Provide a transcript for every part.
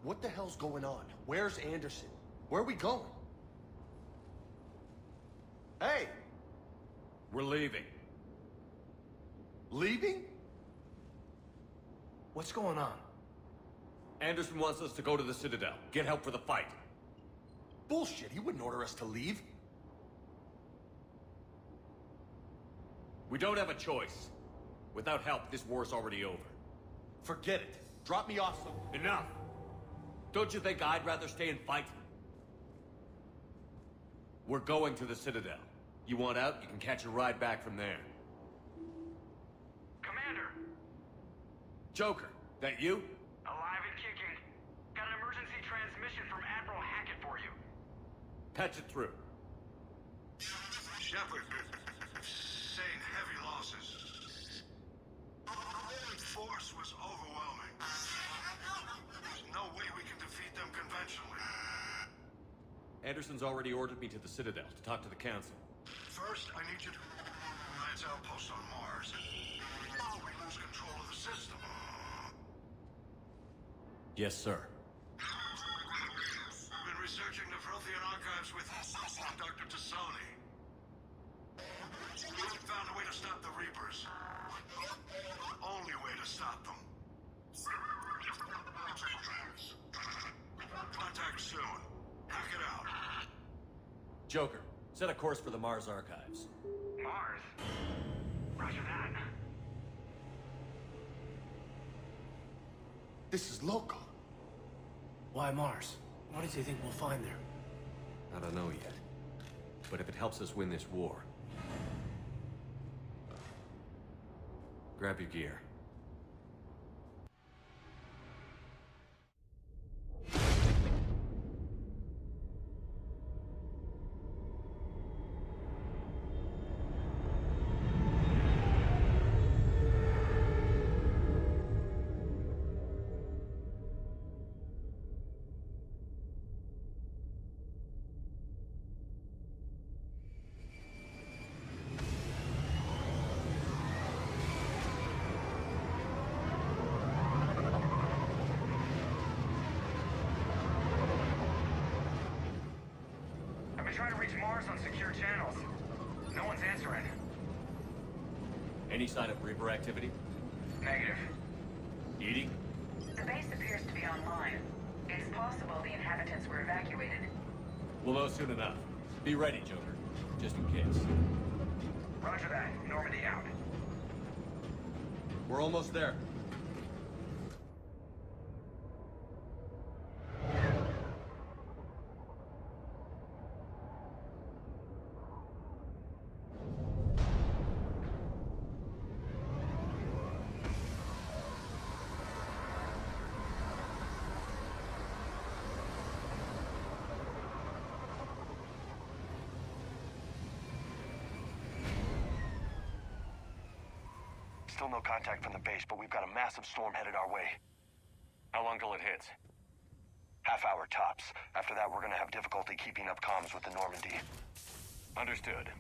What the hell's going on? Where's Anderson? Where are we going? Hey! We're leaving. Leaving? What's going on? Anderson wants us to go to the Citadel. Get help for the fight. Bullshit, he wouldn't order us to leave. We don't have a choice. Without help, this war's already over. Forget it. Drop me off some. Enough! Don't you think I'd rather stay and fight? We're going to the Citadel. You want out, you can catch a ride back from there. Commander! Joker, that you? Alive and kicking. Got an emergency transmission from Admiral Hackett for you. Patch it through. Shepard, sustained heavy losses. The force was overwhelming. There's no way we can defeat them conventionally. Anderson's already ordered me to the Citadel to talk to the Council. First, I need you to Alliance outpost on Mars. We lose control of the system. Yes, sir. Been researching the Prothean archives with Dr. Tassoni. We found a way to stop the Reapers. Only way to stop them. Contact soon. Hack it out. Joker, set a course for the Mars archives. Mars? Roger that. This is local. Why Mars? What do you think we'll find there? I don't know yet. But if it helps us win this war... Grab your gear. Trying to reach Mars on secure channels. No one's answering. Any sign of Reaper activity? Negative. Eating? The base appears to be online. It's possible the inhabitants were evacuated. We'll know soon enough. Be ready, Joker. Just in case. Roger that. Normandy out. We're almost there. Still no contact from the base, but we've got a massive storm headed our way. How long till it hits? Half hour tops. After that, we're gonna have difficulty keeping up comms with the Normandy. Understood.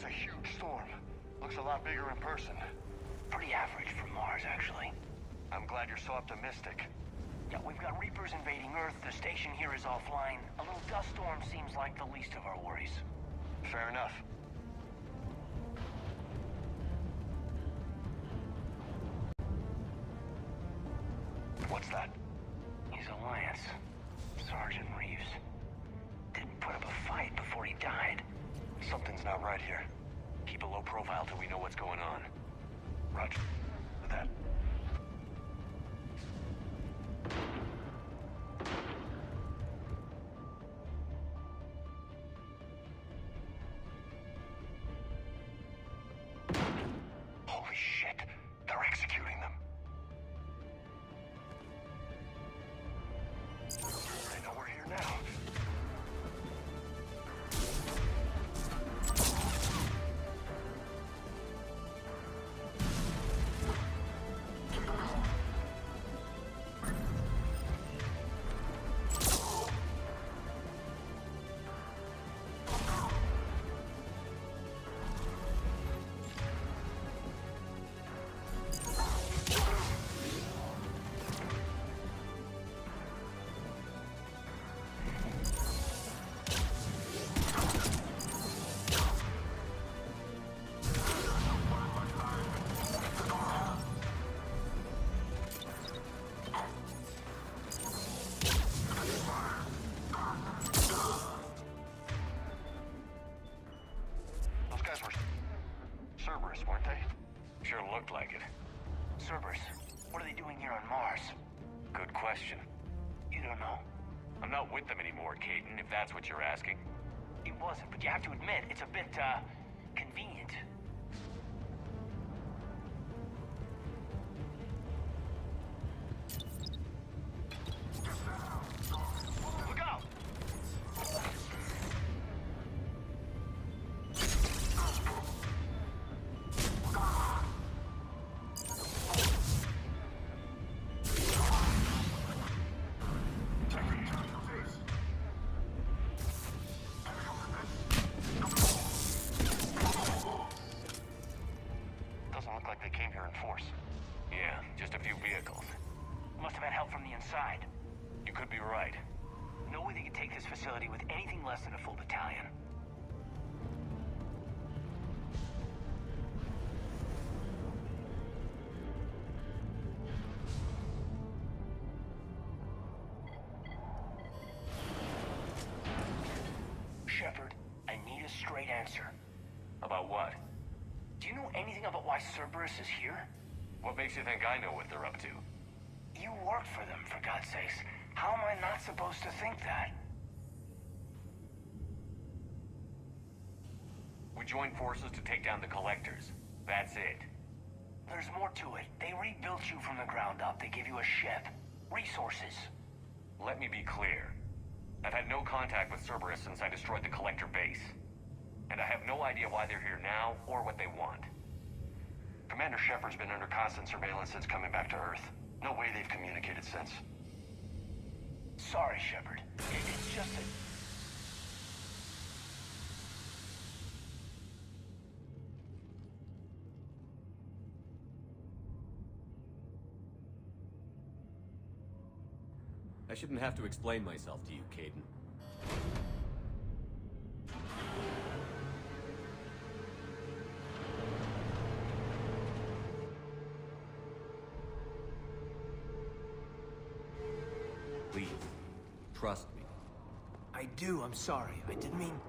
That's a huge storm. Looks a lot bigger in person. Pretty average for Mars, actually. I'm glad you're so optimistic. Yeah, we've got Reapers invading Earth, the station here is offline. A little dust storm seems like the least of our worries. Fair enough. What's that? He's Alliance. Sergeant Reeves. Didn't put up a fight before he died. Something's not right here. Keep a low profile till we know what's going on. Roger that. Holy shit. They're executing them. They know we're here now. Cerberus, weren't they? Sure looked like it. Cerberus, what are they doing here on Mars? Good question. You don't know. I'm not with them anymore, Caden, if that's what you're asking. It wasn't, but you have to admit, it's a bit, convenient. Look out! Doesn't look like they came here in force. Yeah, just a few vehicles. Must have had help from the inside. You could be right. No way they could take this facility with anything less than a full battalion. Shepard, I need a straight answer. About what? Do you know anything about why Cerberus is here? What makes you think I know what they're up to? You work for them, for God's sakes. How am I not supposed to think that? We joined forces to take down the Collectors. That's it. There's more to it. They rebuilt you from the ground up. They give you a ship. Resources. Let me be clear. I've had no contact with Cerberus since I destroyed the Collector base. And I have no idea why they're here now, or what they want. Commander Shepard's been under constant surveillance since coming back to Earth. No way they've communicated since. Sorry, Shepard. It's just that... I shouldn't have to explain myself to you, Caden. Please, trust me. I do, I'm sorry. I didn't mean...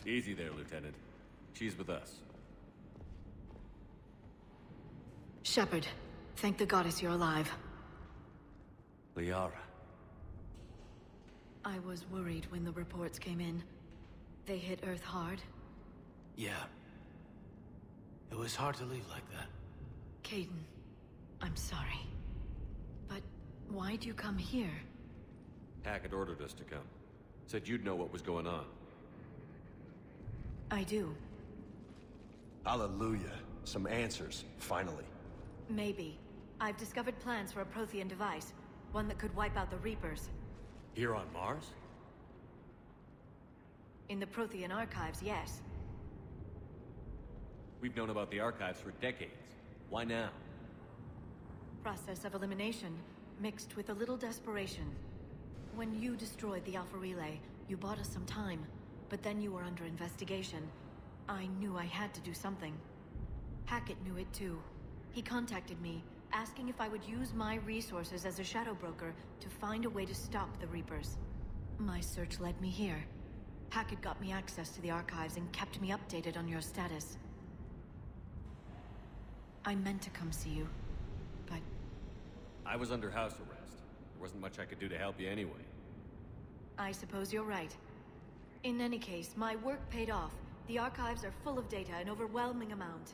Easy there, Lieutenant. She's with us. Shepard, thank the goddess you're alive. Liara. I was worried when the reports came in. They hit Earth hard. Yeah. It was hard to leave like that. Caden, I'm sorry. But why'd you come here? Hackett ordered us to come. Said you'd know what was going on. I do. Hallelujah. Some answers, finally. Maybe. I've discovered plans for a Prothean device. One that could wipe out the Reapers. Here on Mars? In the Prothean archives, yes. We've known about the archives for decades. Why now? Process of elimination, mixed with a little desperation. When you destroyed the Alpha Relay, you bought us some time. But then you were under investigation. I knew I had to do something. Hackett knew it too. He contacted me, asking if I would use my resources as a shadow broker to find a way to stop the Reapers. My search led me here. Hackett got me access to the archives and kept me updated on your status. I meant to come see you, but... I was under house arrest. There wasn't much I could do to help you anyway. I suppose you're right. In any case, my work paid off. The archives are full of data, an overwhelming amount.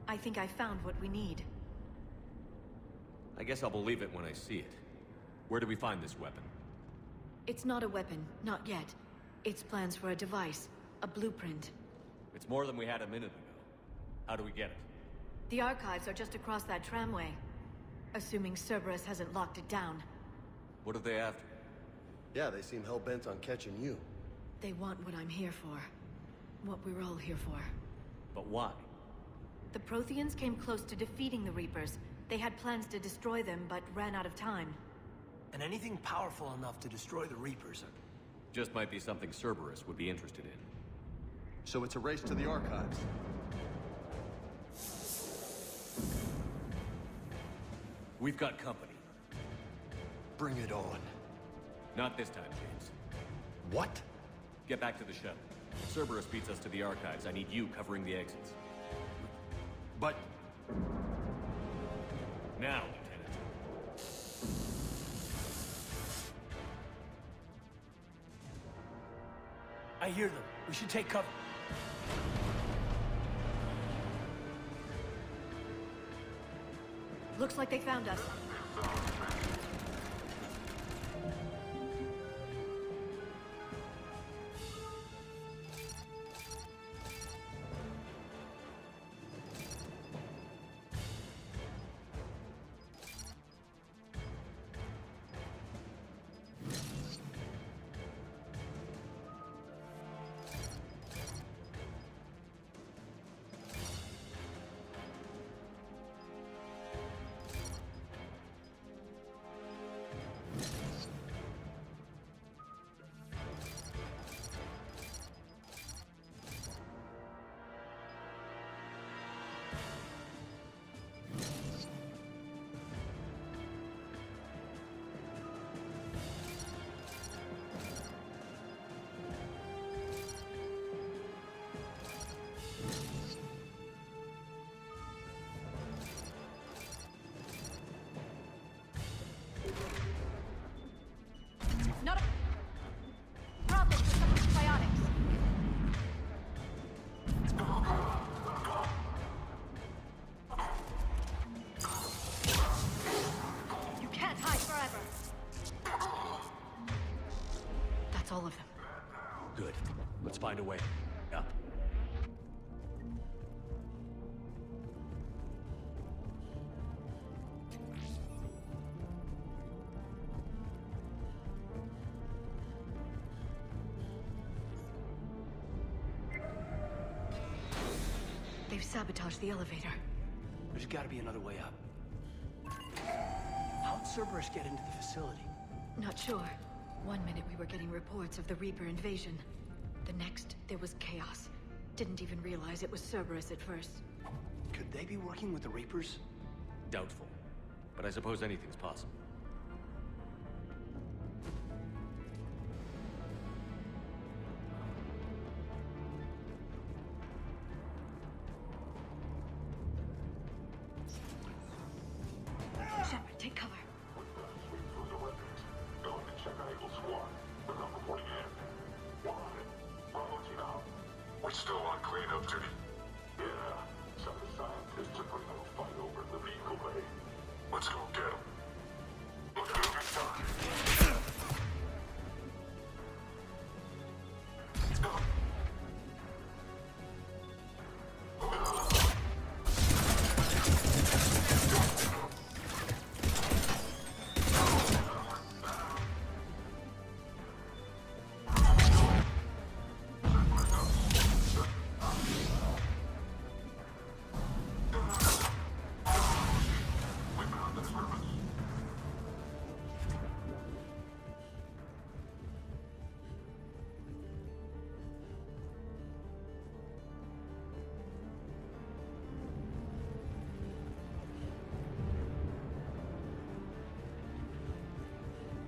I think I found what we need. I guess I'll believe it when I see it. Where do we find this weapon? It's not a weapon, not yet. It's plans for a device, a blueprint. It's more than we had a minute ago. How do we get it? The archives are just across that tramway. Assuming Cerberus hasn't locked it down. What are they after? Yeah, they seem hell-bent on catching you. They want what I'm here for. What we're all here for. But why? The Protheans came close to defeating the Reapers. They had plans to destroy them, but ran out of time. And anything powerful enough to destroy the Reapers. Just might be something Cerberus would be interested in. So it's a race to the archives. We've got company. Bring it on. Not this time, James. What? Get back to the shuttle. If Cerberus beats us to the archives, I need you covering the exits. But... Now, Lieutenant. I hear them. We should take cover. Looks like they found us. Not a problem with some of the biotics. You can't hide forever. That's all of them. Good. Let's find a way. Up. They've sabotaged the elevator. There's gotta be another way up. How'd Cerberus get into the facility? Not sure. One minute we were getting reports of the Reaper invasion. The next, there was chaos. Didn't even realize it was Cerberus at first. Could they be working with the Reapers? Doubtful. But I suppose anything's possible. Let's go get him. Look at him inside.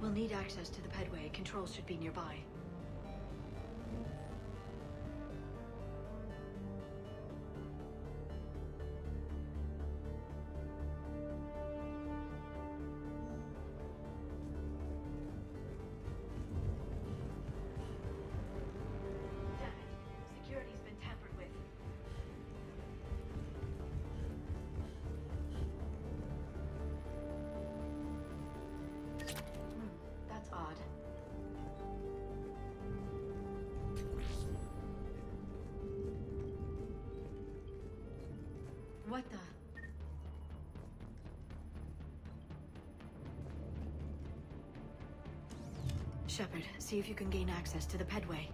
We'll need access to the pedway. Controls should be nearby. Damn it. Security's been tampered with. That's odd. What the? Shepard, see if you can gain access to the pedway.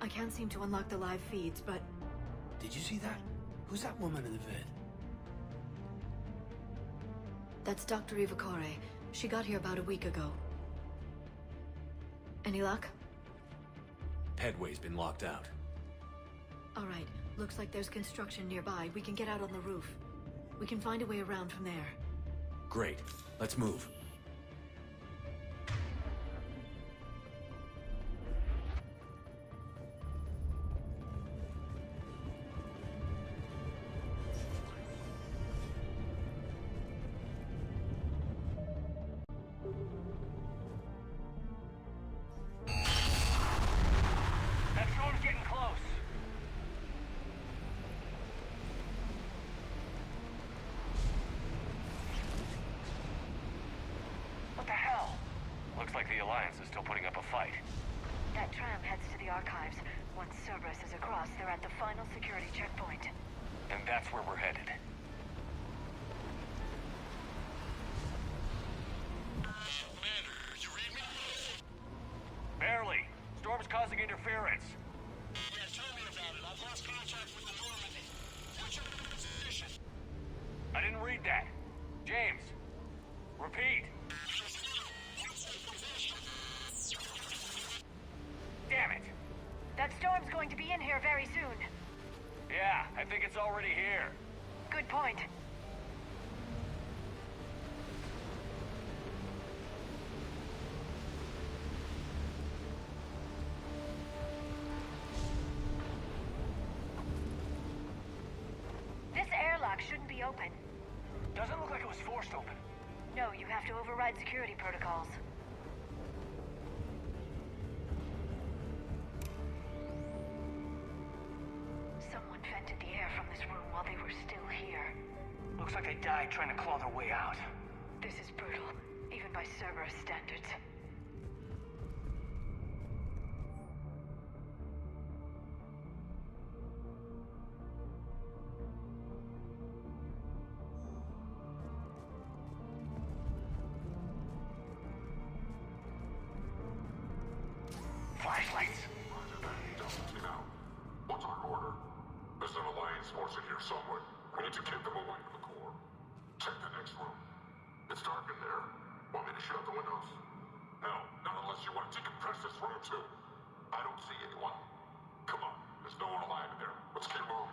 I can't seem to unlock the live feeds, but... Did you see that? Who's that woman in the vid? That's Dr. Ivakare. She got here about a week ago. Any luck? Pedway's been locked out. All right. Looks like there's construction nearby. We can get out on the roof. We can find a way around from there. Great. Let's move. That storm's getting close. What the hell? Looks like the Alliance is still putting up a fight. That tram heads to the archives. Once Cerberus is across, they're at the final security checkpoint. And that's where we're headed. Commander, you read me? Barely. Storm's causing interference. Yeah, tell me about it. I've lost contact with the Normandy. What's your position? I didn't read that. James. Repeat. Damn it. That storm's going to be in here very soon. Yeah, I think it's already here. Good point. This airlock shouldn't be open. Doesn't look like it was forced open. No, you have to override security protocols. Someone vented the air from this room while they were still here. Looks like they died trying to claw their way out. This is brutal, even by Cerberus standards. Flashlights. What's our order? There's an Alliance force in here somewhere. We need to get them away from the core. Check the next room. It's dark in there. Want me to shut the windows? No, not unless you want to decompress this room too. I don't see anyone. Come on, there's no one alive in there. Let's keep moving.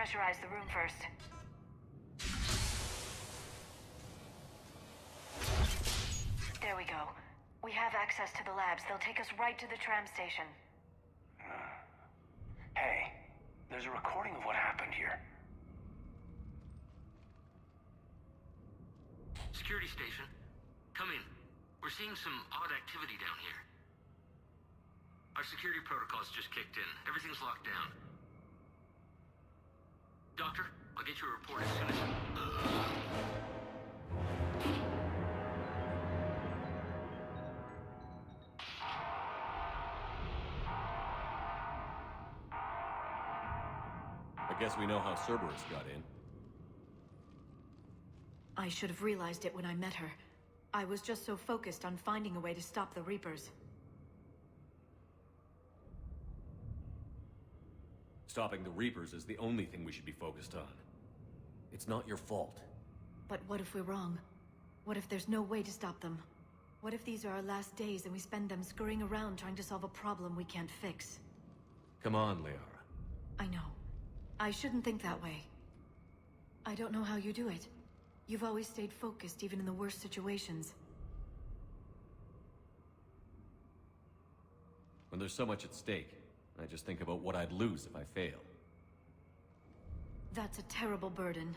pressurize the room first. There we go. We have access to the labs. They'll take us right to the tram station. Hey, there's a recording of what happened here. Security station. Come in. We're seeing some odd activity down here. Our security protocols just kicked in. Everything's locked down. Doctor, I'll get you a report as soon as... I guess we know how Cerberus got in. I should have realized it when I met her. I was just so focused on finding a way to stop the Reapers. Stopping the Reapers is the only thing we should be focused on. It's not your fault. But what if we're wrong? What if there's no way to stop them? What if these are our last days and we spend them scurrying around trying to solve a problem we can't fix? Come on, Liara. I know. I shouldn't think that way. I don't know how you do it. You've always stayed focused even in the worst situations. When there's so much at stake, I just think about what I'd lose if I fail. That's a terrible burden.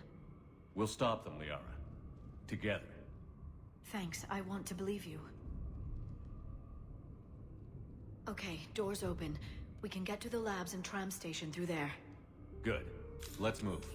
We'll stop them, Liara. Together. Thanks, I want to believe you. Okay, doors open. We can get to the labs and tram station through there. Good. Let's move.